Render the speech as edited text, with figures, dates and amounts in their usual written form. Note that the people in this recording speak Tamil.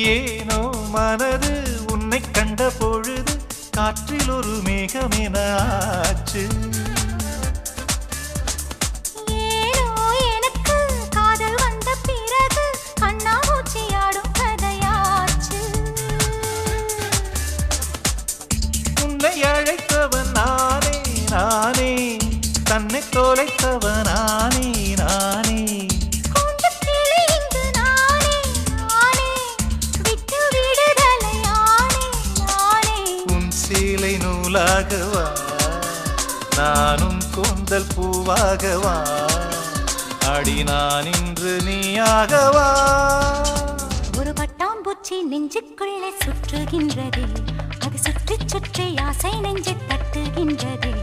ஏனோ மனது உன்னை கண்ட பொழுது காற்றில் ஒரு மேகமென ஆச்சு. ஏனோ எனக்கு காதல் வந்த பிறகு கண்ணாமூச்சியாடும் கதையாச்சு. உன்னை அழைத்தவன் நானே நானே, தன்னை தொலைத்தவன் நானே நானே. நூலாகவா நானும் கூந்தல் பூவாகவா, அடி நான் இன்று நீயாகவா. ஒரு பட்டாம்பூச்சி நெஞ்சுக்குள்ளே சுற்றுகின்றதே, அது சுற்றி சுற்றி ஆசை நெஞ்சை தட்டுகின்றதே.